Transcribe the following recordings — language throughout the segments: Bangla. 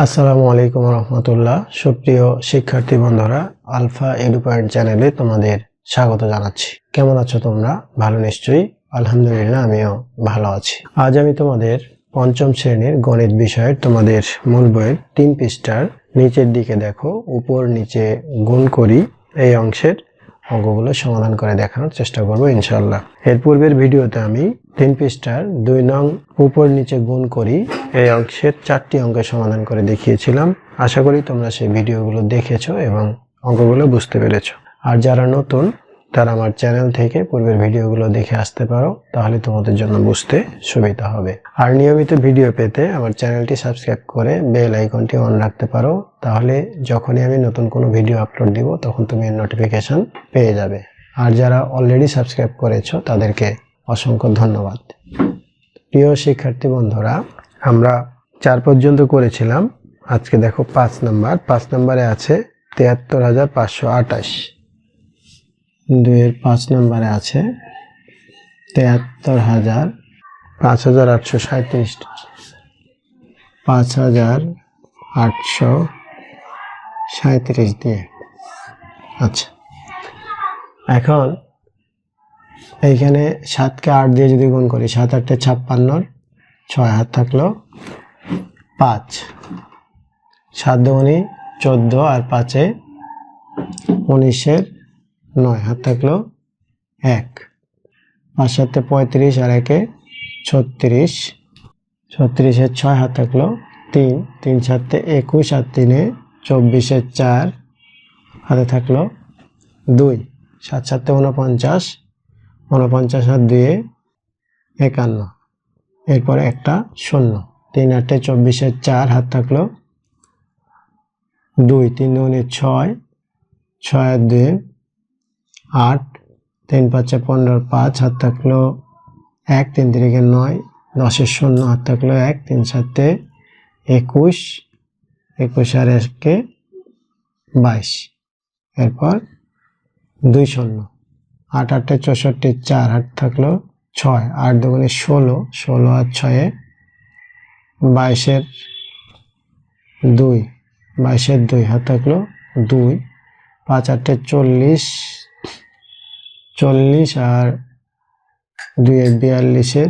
আসসালামু আলাইকুম রহমতুল্লাহ। সুপ্রিয় শিক্ষার্থী বন্ধুরা, আলফা এডু পয়েন্ট চ্যানেলে তোমাদের স্বাগত জানাচ্ছি। কেমন আছো তোমরা? ভালো নিশ্চয়ই। আলহামদুলিল্লাহ, আমিও ভালো আছি। আজ আমি তোমাদের পঞ্চম শ্রেণীর গণিত বিষয়ের তোমাদের মূল বইয়ের 3 পৃষ্ঠার নিচের দিকে দেখো, উপর নিচে গুণ করি এই অংশের অঙ্কগুলো সমাধান করে দেখানোর চেষ্টা করব ইনশাআল্লাহ। এর পূর্বের ভিডিওতে আমি 3 পৃষ্ঠার 2 নং উপর নিচে গুণ করি এই অংশের 4টি অঙ্কের সমাধান করে দেখিয়েছিলাম। আশা করি তোমরা সেই ভিডিওগুলো দেখেছো এবং অঙ্কগুলো বুঝতে পেরেছো। আর যারা নতুন তারা আমার চ্যানেল থেকে পূর্বের ভিডিওগুলো দেখে আসতে পারো, তাহলে তোমাদের জন্য বুঝতে সুবিধা হবে। আর নিয়মিত ভিডিও পেতে আমার চ্যানেলটি সাবস্ক্রাইব করে বেল আইকনটি অন রাখতে পারো, তাহলে যখনই আমি নতুন কোনো ভিডিও আপলোড দিব তখন তুমি এর নোটিফিকেশন পেয়ে যাবে। আর যারা অলরেডি সাবস্ক্রাইব করেছো তাদেরকে অসংখ্য ধন্যবাদ। প্রিয় শিক্ষার্থী বন্ধুরা, আমরা 4 পর্যন্ত করেছিলাম। আজকে দেখো 5 নম্বরে আছে 73,528। 2-এর 5 নম্বরে আছে 5,837, 5,837 দিয়ে। আচ্ছা, এখন এইখানে 7কে 8 দিয়ে যদি গুণ করি, 7 8 56, 6 হাত থাকলো 5, 7 দুগুণে 14 আর 5-এ 19-এর 9 হাত থাকলো 1, 5 7 35 আর 1-এ 36, 36-এর 6 হাত থাকলো 3, 3 7 21 আর 3-এ 24-এর 4 হাতে থাকলো 2, 7 7 49, 49 আর 2-এ 51, এরপরে একটা 0, 3 8 24-এর 4 হাত থাকলো 2, 3 দুগুণে 6, 6 আর 2-এ 8, 3 5 15, 5 হাত থাকলো 1, 3 3-এ 9, 10-এর 0 হাত থাকলো 1, 3 7 21, 21 আর 1-এ 22, এরপর 2 0, 8 8 64, 4 হাত থাকলো 6, 8 দুগুণে 16, 16 আর 6-এ 22-এর 2, 22-এর 2 হাত থাকলো 2, 5 8 40, 40 আর 2-এ 42-এর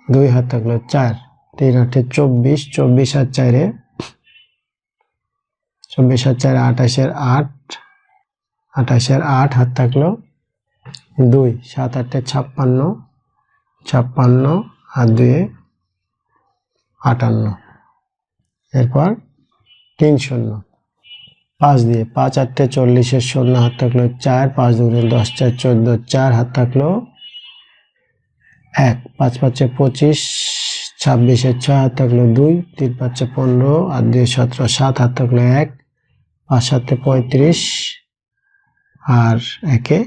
2 হাত থাকলো 4, 3 8 24, 24 আর 4-এ 24 আর 4 28-এর 8, 28-এর 8 হাত থাকলো 2, 7 8 56, 56 আর 2-এ 58, এরপর 3 0, 5 দিয়ে 5 8 40-এর 16 হাত থাকলো 4, 5 দুগুণে 10 4 14, 4 হাত থাকলো 1, 5 5 25, 26-এর 6 হাত থাকলো 2, 3 5 15 আর 2 17, 7 হাত থাকলো 1, 5 7 35 আর 1-এ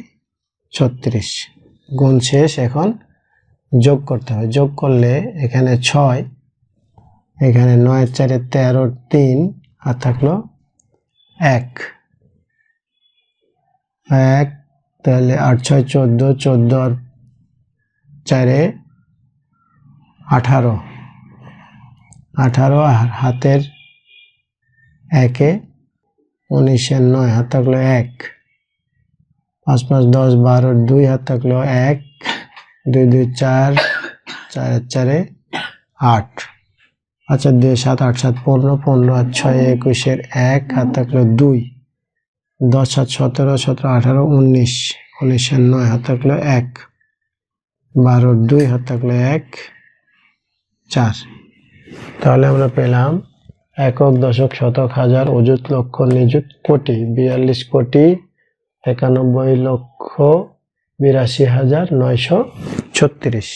36। গুণ শেষ। এখন যোগ করতে হবে। যোগ করলে এখানে 6, এখানে 9 4 13, 3 হাত থাকলো 1, তাহলে 8 6 14, 14 আর 4-এ 18, 18 আর হাতের 1-এ 19-এর 9 হাত থাকলো 1, 5 5 10 12, 2 হাত থাকলো 1, 2 2 4, 4 আর 4-এ 8, আচ্ছা 2 7 8 7 15, 15 আর 6 21-এর 1 হাত থাকলো 2, 10 7 17, 17 18 19, 19-এর 9 হাত থাকলো 1, 12 2 হাত থাকলো 1, 4। তাহলে আমরা পেলাম একক দশক শতক হাজার অযুত লক্ষ নিযুত কোটি 42 কোটি 91,82,936।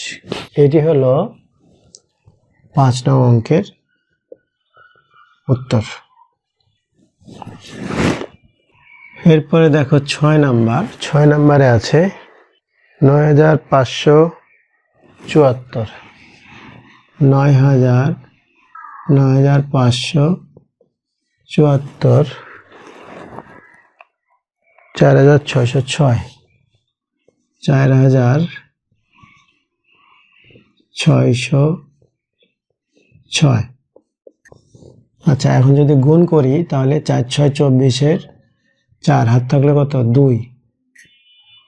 এটি হলো 5 নং অঙ্কের উত্তর। এরপরে দেখো 6 নম্বরে আছে 9,574, 9,574, 4,606, 4,606, আচ্ছা, এখন যদি গুণ করি তাহলে 4 6 24-এর 4 হাত থাকলে কত 2,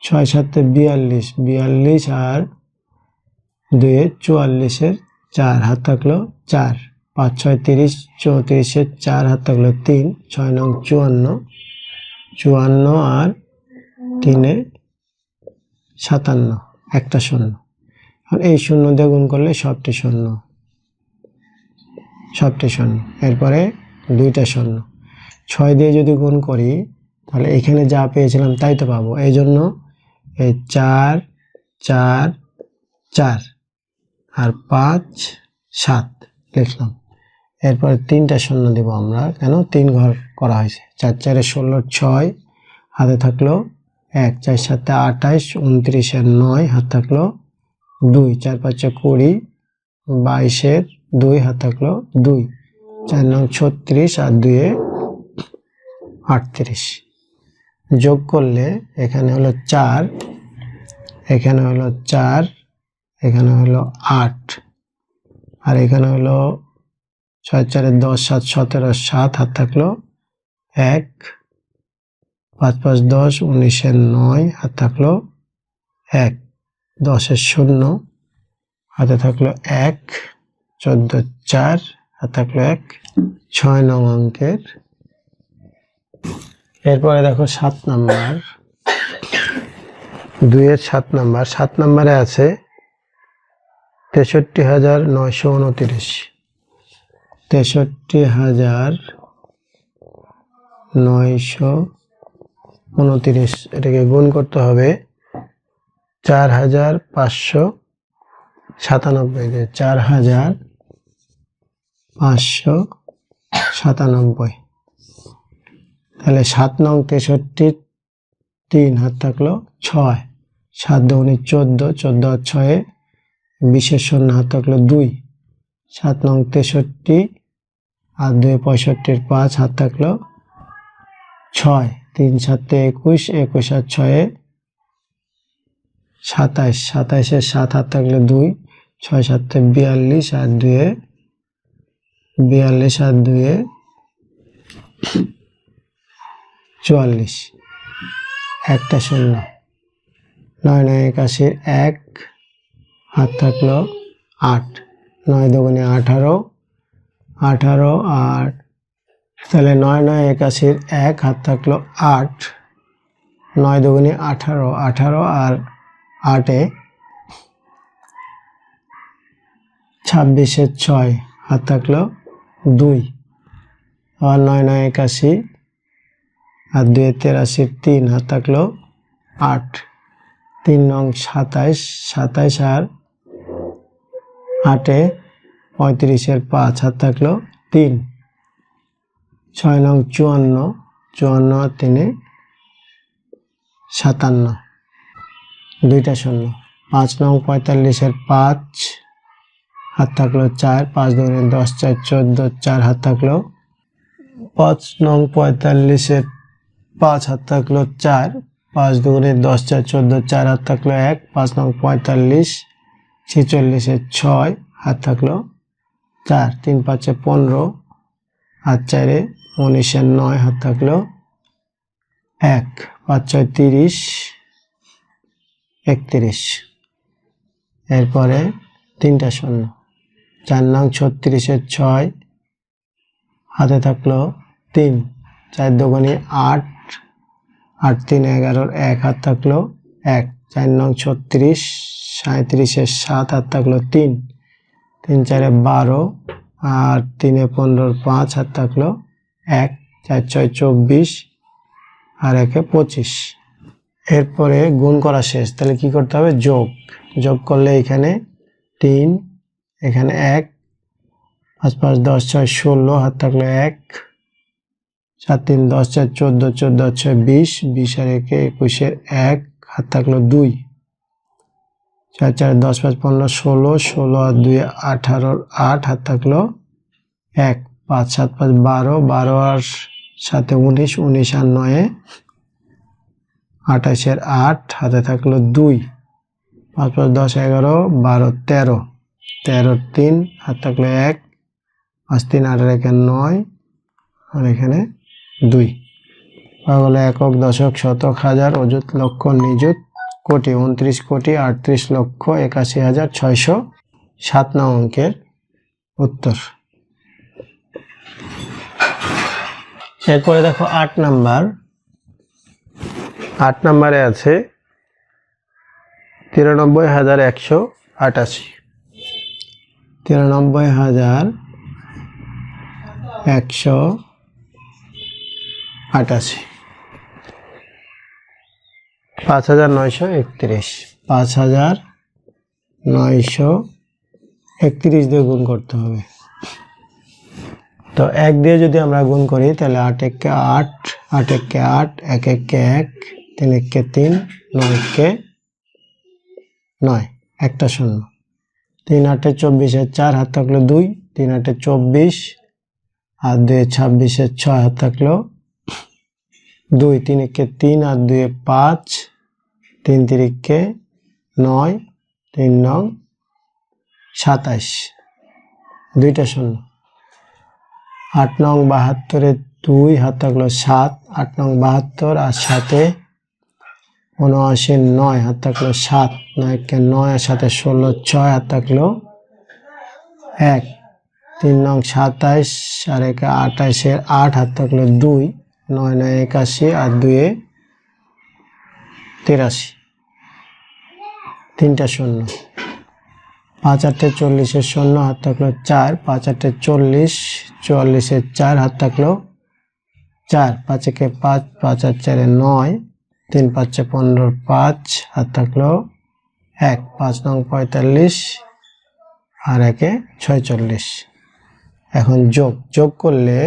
6 7 42, 42 আর 2 44-এর 4 হাত থাকলো 4, 5 6 30, 34-এর 4 হাত থাকলো 3, 6 9 54, 54 আর 3 57, একটা শূন্য। আর এই শূন্য দিয়ে গুণ করলে সবটি শূন্য, সবটি শূন্য। এরপরে দুইটা শূন্য। 6 দিয়ে যদি গুণ করি তাহলে এখানে যা পেয়েছিলাম তাই তো পাবো, এই জন্য এই 4 4 4 আর 5 7 লিখলাম। এরপরে তিনটা শূন্য দিব আমরা, কেন 3 ঘর করা হয়েছে। 4 4 16 6 হাতে থাকলো 1, 4 7 28, 29 এর 9 হাত থাকলো 2, 4 5 20, 22 এর 2 হাত থাকলো 2, 4 9 36 আর 2 38। যোগ করলে এখানে হলো 4, এখানে হলো 4, এখানে হলো 8 আর এখানে হলো 6 4 10 7 17 7 হাত থাকলো 1, 5 5 10, 19 এর 9 হাত থাকলো 1, 10 এর 0 হাতে থাকলো 1, 14 4 হাত থাকলো 1, 6 নং অঙ্কের। এরপরে দেখো 7 নাম্বার, 2 এর 7 নাম্বার। 7 নাম্বারে আছে 63,929, 63,929। এটাকে গুণ করতে হবে 4,597 দিয়ে, 4,597। তাহলে 7 নং 63, 3 হাত থাকলো 6, 7 2 14, 14 আর 6 20-এর 0 হাত থাকলো 2, 7 নং 63 আর 2 65 এর 5 হাত থাকলো 6, 3 7 21, 21 আর 6 27, 27 এর 7 হাত থাকলো 2, 6 7 42 আর 2 42 আর 2 44, একটা শূন্য। 9 9 81, 1 হাত থাকলো 8, 9 2 18, 18 আর তাহলে 9 9 81 1 হাত থাকলো 8, 9 2 18, 18 আর 8 26 এর 6 হাত থাকলো 2, আর 9 9 81 আর 2 83 3 হাত থাকলো 8, 3 নং 27, 27 আর 8 35 এর 5 হাত থাকলো 3, 6 নং 54, 54 আর 3 57, দুইটা শূন্য। 5 নং 45 এর 5 হাত থাকলো 4, 5 2 10 4 14, 4 হাত থাকলো 5 নং 45 এর 5 হাত থাকলো 4, 5 2 10 4 14, 4 হাত থাকলো 1, 5 নং 45 46 এর 6 হাত থাকলো 4, 3 5 15 আর 4 19 এর 9 হাত থাকলো 1, 5 6 30 31। এরপরে তিনটা শূন্য। 4 নং 36 এর 6 হাতে থাকলো 3, 4 2 8, 8 3 11 1 হাত থাকলো 1, 4 নং 36 37 এর 7 হাত থাকলো 3, 3 4 12 আর 3 15 5 হাত থাকলো 1, 4 6 24 আর 1 25। এরপরে গুণ করা শেষ, তাহলে কি করতে হবে? যোগ। যোগ করলে এখানে 3, এখানে 1, 5 5 10 6 16 হাত থাকলো 1, 7 3 10 4 14, 14 6 20, 20 আর 1 21 এর 1 হাত থাকলো 2, 4 4 10 5 15 16, 16 আর 2 18, 8 হাত থাকলো 1, 5 7 5 12, 12 আর 7 19, 19 আর 9 28 এর 8 হাতে থাকলো 2, 5 5 10 11, 12 13, 13 3 হাত থাকলো 1, 5 3 8 1 9, আর এখানে 2 পাওয়া গেল একক, দশক, শতক, হাজার, অযুত, লক্ষ, নিযুত, কোটি। 29,38,81,607 নং অঙ্কের উত্তর। এরপরে দেখো 8 নাম্বার। 8 নাম্বারে আছে 93,188। 93,188। 5,931। 5,931 দিয়ে গুণ করতে হবে। তো 1 দিয়ে যদি আমরা গুণ করি তাহলে 8 একে 8, 8 একে 8, 1 একে 1, 3 একে 3, 9 একে 9, একটা শূন্য। 3 8 24 4, হাত থাকলো 2, 3 8 24 আর 2 26 6, হাত থাকলো 2, 3 একে 3 আর 2 5, 3 3 একে 9, 3 9 27, দুইটা শূন্য। 8 নং 72 2, হাত থাকলো 7, 8 নং 72 আর 7 79 9, হাত থাকলো 7, 9 কে 9 আর 7 16 6, হাত থাকলো 1, 3 নং 27 আর 1 28 8, হাত থাকলো 2, 9 9 81 আর 2 83, তিনটা শূন্য। 5 8 40 শূন্য, হাত থাকলো 4, 5 8 40 44 4, হাত থাকলো 4, 5 একে 5, 5 আর 4 9, 3 5 15 5, হাত থাকলো 1, 5 নং 45 আর 1 46। এখন যোগ করলে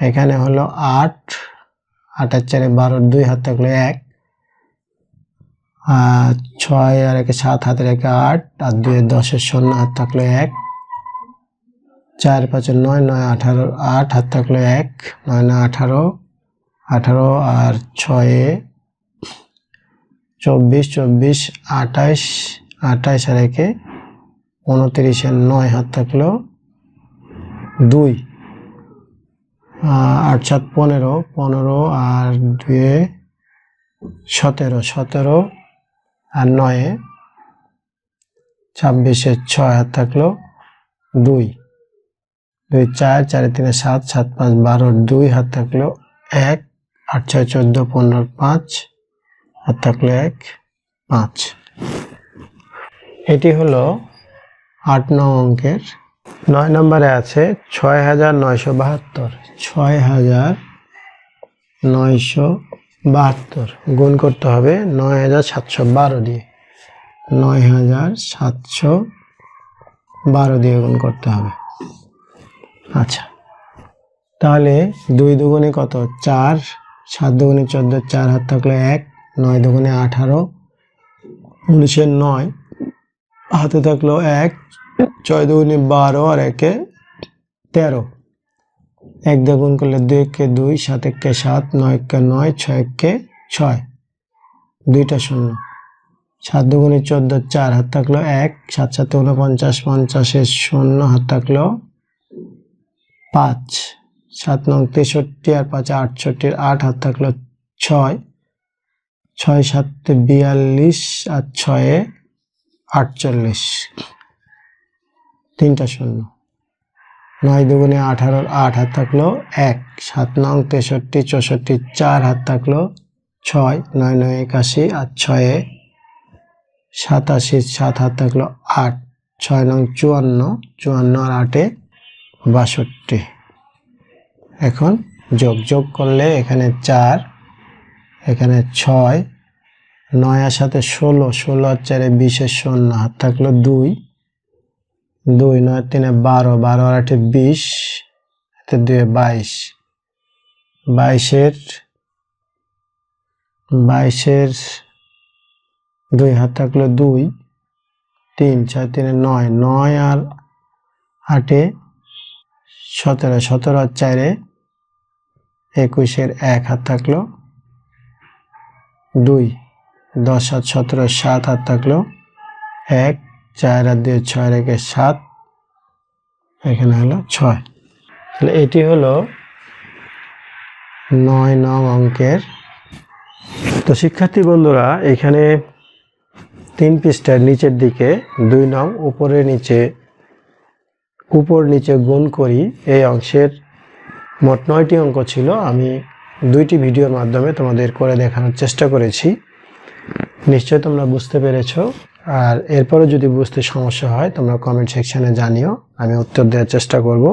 এখানে হলো 8, 8 আর 4 12, 2, হাত থাকলো 1, 6 আর 1 7, হাতের 1 8 আর 2 10 শূন্য, হাত থাকলো 1, 4 5 9 9 18 8, হাত থাকলো 1, 9 9 18 18 আর 6 24 24 28 28 আর 1 29 9, হাত থাকলো 2, 8 7 15 15 আর 2 17 17 আর 9 26 6, হাত থাকলো 2 2 4 4 3 7 7 5 12 2, হাত থাকলো 1, 8 6 14 15 5, হাত থাকলো 1 5। এটি হলো 8 নং অঙ্কের। 9 নম্বরে আছে 6,972। 6,972 গুণ করতে হবে 9,712 দিয়ে। 9,712 দিয়ে গুণ করতে হবে। আচ্ছা, তাহলে 2 দুগুণে কত? 4, 7 দুগুণে 14, 4, হাত থাকলো 1, 9 দুগুণে 18, 19 9, হাতে থাকলো 1, 6 দুগুণে 12 আর 1 13। 1 দিয়ে গুণ করলে 2 কে 2, 7 কে 7, 9 কে 9, 6 কে 6, দুইটা শূন্য। 7 দুগুণে 14, 4, হাত থাকলো 1, 7 7 49, 50 শূন্য, হাত থাকলো 5, 7 9 63 আর 5 68, 8, হাত থাকলো 6, 6 7 42 আর 6 48, তিনটা শূন্য। 9 দুগুণে 18, 8, হাত থাকলো 1, 7 9 63 64, 4, হাত থাকলো 6, 9 9 81 আর 6 87, 7, হাত থাকলো 8, 6 9 54 54 আর 8 62। এখন যোগ করলে এখানে 4, এখানে 6, 9 এর সাথে 16, 16 আর 4 20 শূন্য, হাত থাকলো 2, 2 9 3 12, 12 আর 8 20, হাতে 2 22, 22 2, হাত থাকলো 2, 3 6 3 9, 9 আর 8 17, 17 আর 4 21 1, হাত থাকলো 2, 10 7 17 7, হাত থাকলো 1, 4 আর 2 6 7, এখানে হলো 6। তাহলে এটি হলো 9 নং অঙ্কের। তো শিক্ষার্থী বন্ধুরা, এখানে 3 পৃষ্ঠার নিচের দিকে 2 নং উপর নিচে গুণ করি এই অংশের মোট 9টি অঙ্ক ছিল। আমি 2টি ভিডিওর মাধ্যমে তোমাদের করে দেখানোর চেষ্টা করেছি। নিশ্চয়ই তোমরা বুঝতে পেরেছো। আর এরপরে যদি বুঝতে সমস্যা হয় তোমরা কমেন্ট সেকশনে জানিও, আমি উত্তর দেওয়ার চেষ্টা করব।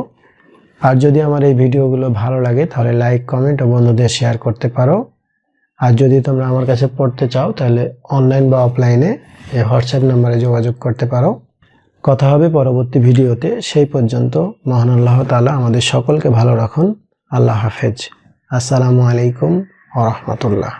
আর যদি আমার এই ভিডিওগুলো ভালো লাগে তাহলে লাইক, কমেন্ট ও বন্ধুদের শেয়ার করতে পারো। আর যদি তোমরা আমার কাছে পড়তে চাও তাহলে অনলাইন বা অফলাইনে এই হোয়াটসঅ্যাপ নাম্বারে যোগাযোগ করতে পারো। কথা হবে পরবর্তী ভিডিওতে। সেই পর্যন্ত মহান আল্লাহ তাআলা আমাদের সকলকে ভালো রাখুন। আল্লাহ হাফেজ। আসসালামু আলাইকুম ওয়া রাহমাতুল্লাহ।